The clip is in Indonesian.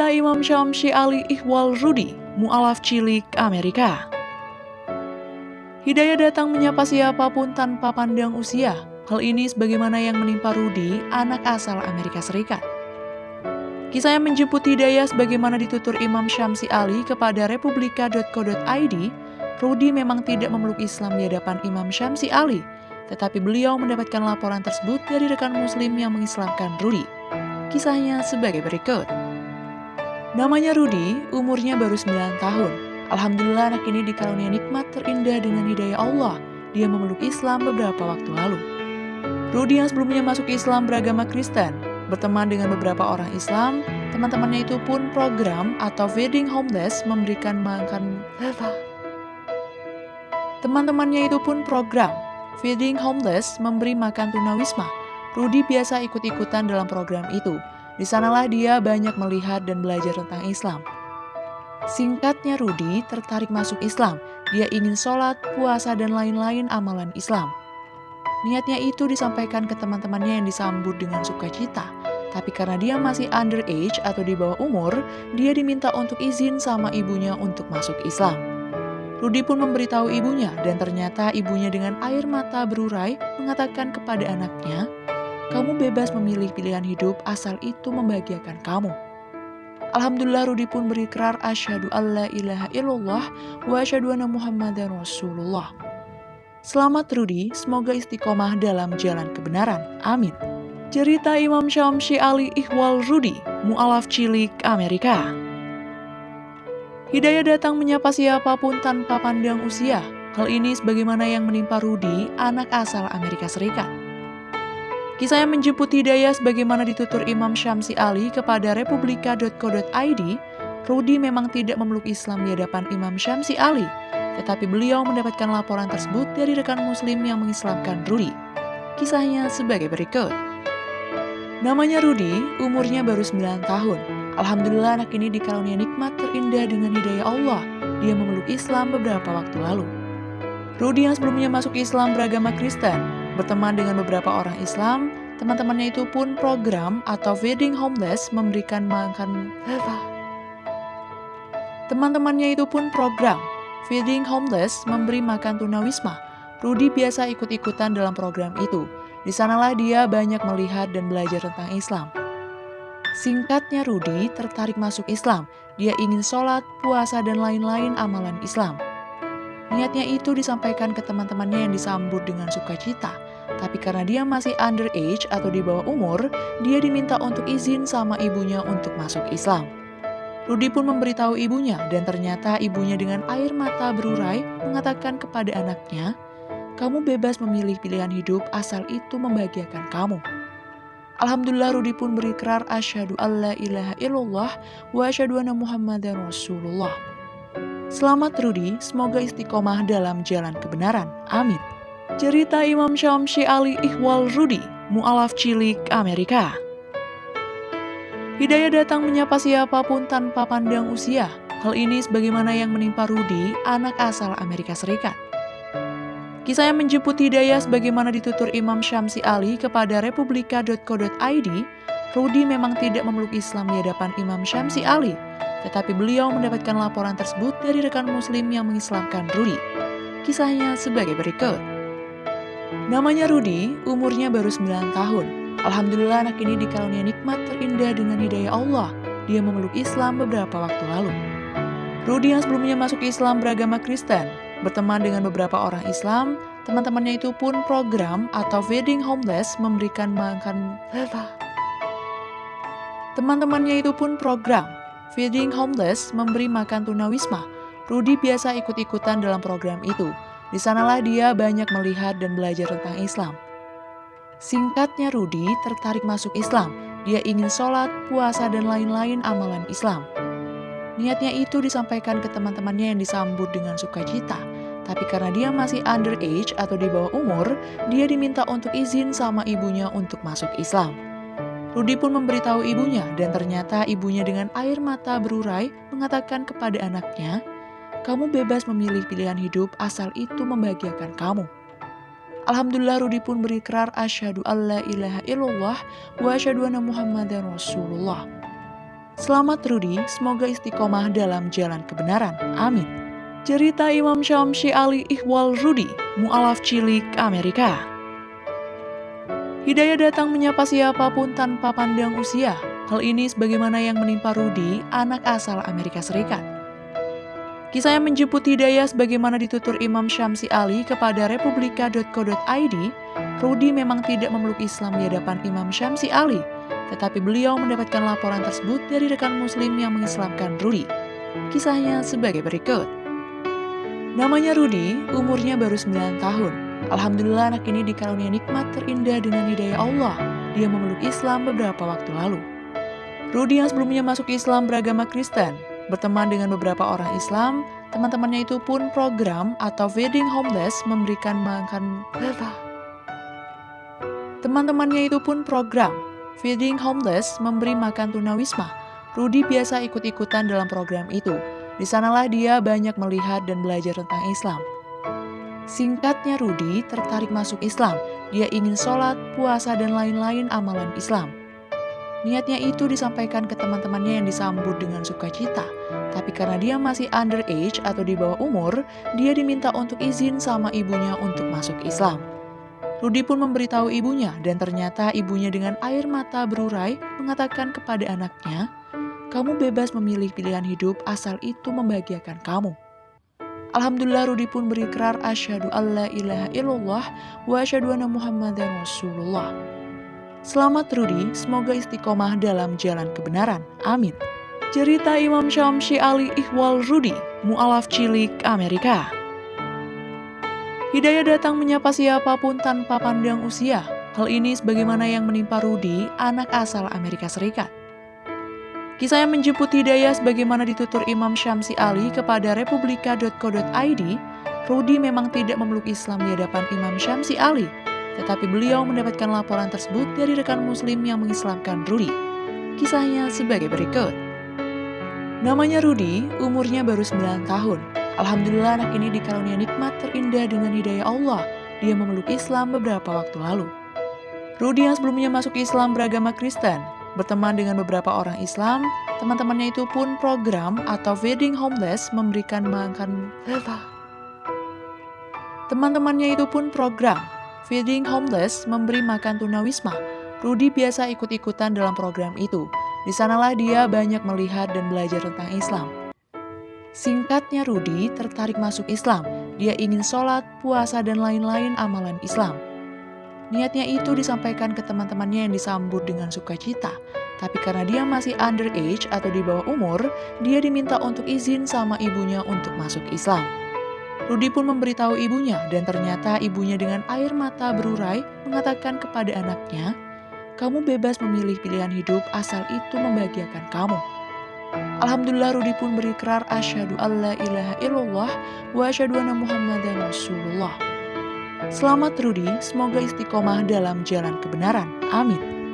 Cerita Imam Syamsi Ali Ikhwal Rudi, mu'alaf cilik Amerika. Hidayah datang menyapa siapapun tanpa pandang usia. Hal ini sebagaimana yang menimpa Rudi, anak asal Amerika Serikat. Kisah yang menjemput hidayah sebagaimana ditutur Imam Syamsi Ali kepada republika.co.id, Rudi memang tidak memeluk Islam di hadapan Imam Syamsi Ali, tetapi beliau mendapatkan laporan tersebut dari rekan muslim yang mengislamkan Rudi. Kisahnya sebagai berikut. Namanya Rudi, umurnya baru 9 tahun. Alhamdulillah anak ini dikarunia nikmat terindah dengan hidayah Allah. Dia memeluk Islam beberapa waktu lalu. Rudi yang sebelumnya masuk Islam beragama Kristen, berteman dengan beberapa orang Islam, teman-temannya itu pun program atau feeding homeless memberikan makan. Teman-temannya itu pun program feeding homeless memberi makan tunawisma. Rudi biasa ikut-ikutan dalam program itu. Di sanalah dia banyak melihat dan belajar tentang Islam. Singkatnya Rudi tertarik masuk Islam. Dia ingin sholat, puasa, dan lain-lain amalan Islam. Niatnya itu disampaikan ke teman-temannya yang disambut dengan sukacita. Tapi karena dia masih underage atau di bawah umur, dia diminta untuk izin sama ibunya untuk masuk Islam. Rudi pun memberitahu ibunya dan ternyata ibunya dengan air mata berurai mengatakan kepada anaknya, "Kamu bebas memilih pilihan hidup asal itu membahagiakan kamu." Alhamdulillah Rudi pun berikrar asyhadu alla ilaha illallah wa asyhadu anna muhammadan rasulullah. Selamat Rudi, semoga istiqomah dalam jalan kebenaran. Amin. Cerita Imam Syamsi Ali Ikhwal Rudi, mu'alaf cilik Amerika. Hidayah datang menyapa siapapun tanpa pandang usia. Hal ini sebagaimana yang menimpa Rudi, anak asal Amerika Serikat. Kisah yang menjemput hidayah sebagaimana ditutur Imam Syamsi Ali kepada republika.co.id, Rudi memang tidak memeluk Islam di hadapan Imam Syamsi Ali, tetapi beliau mendapatkan laporan tersebut dari rekan muslim yang mengislamkan Rudi. Kisahnya sebagai berikut. Namanya Rudi, umurnya baru 9 tahun. Alhamdulillah anak ini dikarunia nikmat terindah dengan hidayah Allah. Dia memeluk Islam beberapa waktu lalu. Rudi yang sebelumnya masuk Islam beragama Kristen, berteman dengan beberapa orang Islam, teman-temannya itu pun program atau feeding homeless memberikan makan. Teman-temannya itu pun program feeding homeless memberi makan tunawisma. Rudi biasa ikut-ikutan dalam program itu. Di sanalah dia banyak melihat dan belajar tentang Islam. Singkatnya Rudi tertarik masuk Islam. Dia ingin sholat, puasa, dan lain-lain amalan Islam. Niatnya itu disampaikan ke teman-temannya yang disambut dengan sukacita. Tapi karena dia masih underage atau di bawah umur, dia diminta untuk izin sama ibunya untuk masuk Islam. Rudi pun memberitahu ibunya dan ternyata ibunya dengan air mata berurai mengatakan kepada anaknya, "Kamu bebas memilih pilihan hidup asal itu membahagiakan kamu." Alhamdulillah Rudi pun berikrar asyhadu alla ilaha illallah wa asyhadu anna muhammadan rasulullah. Selamat Rudi, semoga istiqomah dalam jalan kebenaran. Amin. Cerita Imam Syamsi Ali Ikhwal Rudi, mu'alaf cilik Amerika. Hidayah datang menyapa siapapun tanpa pandang usia. Hal ini sebagaimana yang menimpa Rudi, anak asal Amerika Serikat. Kisah yang menjemput hidayah sebagaimana ditutur Imam Syamsi Ali kepada republika.co.id, Rudi memang tidak memeluk Islam di hadapan Imam Syamsi Ali, tetapi beliau mendapatkan laporan tersebut dari rekan muslim yang mengislamkan Rudi. Kisahnya sebagai berikut. Namanya Rudi, umurnya baru 9 tahun. Alhamdulillah anak ini dikarunia nikmat terindah dengan hidayah Allah. Dia memeluk Islam beberapa waktu lalu. Rudi yang sebelumnya masuk Islam beragama Kristen, berteman dengan beberapa orang Islam, teman-temannya itu pun program atau feeding homeless memberikan makan. Teman-temannya itu pun program feeding homeless memberi makan tunawisma. Rudi biasa ikut-ikutan dalam program itu. Di sanalah dia banyak melihat dan belajar tentang Islam. Singkatnya Rudi tertarik masuk Islam. Dia ingin sholat, puasa, dan lain-lain amalan Islam. Niatnya itu disampaikan ke teman-temannya yang disambut dengan sukacita. Tapi karena dia masih underage atau di bawah umur, dia diminta untuk izin sama ibunya untuk masuk Islam. Rudi pun memberitahu ibunya dan ternyata ibunya dengan air mata berurai mengatakan kepada anaknya, "Kamu bebas memilih pilihan hidup asal itu membahagiakan kamu." Alhamdulillah Rudi pun berikrar asyhadu alla ilaha illallah wa asyhadu anna muhammadan rasulullah. Selamat Rudi, semoga istiqomah dalam jalan kebenaran. Amin. Cerita Imam Syamsi Ali Ikhwal Rudi, mu'alaf cilik Amerika. Hidayah datang menyapa siapapun tanpa pandang usia. Hal ini sebagaimana yang menimpa Rudi, anak asal Amerika Serikat. Kisah yang menjemput hidayah sebagaimana ditutur Imam Syamsi Ali kepada republika.co.id, Rudi memang tidak memeluk Islam di hadapan Imam Syamsi Ali, tetapi beliau mendapatkan laporan tersebut dari rekan muslim yang mengislamkan Rudi. Kisahnya sebagai berikut. Namanya Rudi, umurnya baru 9 tahun. Alhamdulillah anak ini dikaruniai nikmat terindah dengan hidayah Allah. Dia memeluk Islam beberapa waktu lalu. Rudi yang sebelumnya masuk Islam beragama Kristen, berteman dengan beberapa orang Islam, teman-temannya itu pun program atau feeding homeless memberikan makan feeding homeless memberi makan tunawisma. Rudi biasa ikut-ikutan dalam program itu. Di sanalah dia banyak melihat dan belajar tentang Islam. Singkatnya Rudi tertarik masuk Islam. Dia ingin sholat, puasa, dan lain-lain amalan Islam. Niatnya itu disampaikan ke teman-temannya yang disambut dengan sukacita. Tapi karena dia masih underage atau di bawah umur, dia diminta untuk izin sama ibunya untuk masuk Islam. Rudi pun memberitahu ibunya dan ternyata ibunya dengan air mata berurai mengatakan kepada anaknya, "Kamu bebas memilih pilihan hidup asal itu membahagiakan kamu." Alhamdulillah Rudi pun berikrar asyhadu alla ilaha illallah wa asyhadu anna muhammadan rasulullah. Selamat Rudi, semoga istiqomah dalam jalan kebenaran. Amin. Cerita Imam Syamsi Ali Ikhwal Rudi, mu'alaf cilik Amerika. Hidayah datang menyapa siapapun tanpa pandang usia. Hal ini sebagaimana yang menimpa Rudi, anak asal Amerika Serikat. Kisah yang menjemput hidayah sebagaimana ditutur Imam Syamsi Ali kepada republika.co.id, Rudi memang tidak memeluk Islam di hadapan Imam Syamsi Ali, tetapi beliau mendapatkan laporan tersebut dari rekan muslim yang mengislamkan Rudi. Kisahnya sebagai berikut. Namanya Rudi, umurnya baru 9 tahun. Alhamdulillah anak ini dikaruniai nikmat terindah dengan hidayah Allah. Dia memeluk Islam beberapa waktu lalu. Rudi yang sebelumnya masuk Islam beragama Kristen, berteman dengan beberapa orang Islam, teman-temannya itu pun program atau feeding homeless memberikan makan feeding homeless memberi makan tunawisma. Rudi biasa ikut-ikutan dalam program itu. Di sanalah dia banyak melihat dan belajar tentang Islam. Singkatnya Rudi tertarik masuk Islam. Dia ingin sholat, puasa, dan lain-lain amalan Islam. Niatnya itu disampaikan ke teman-temannya yang disambut dengan sukacita. Tapi karena dia masih underage atau di bawah umur, dia diminta untuk izin sama ibunya untuk masuk Islam. Rudi pun memberitahu ibunya dan ternyata ibunya dengan air mata berurai mengatakan kepada anaknya, "Kamu bebas memilih pilihan hidup asal itu membahagiakan kamu." Alhamdulillah Rudi pun berikrar asyhadu alla ilaha illallah wa asyhadu anna muhammadan rasulullah. Selamat Rudi, semoga istiqomah dalam jalan kebenaran. Amin.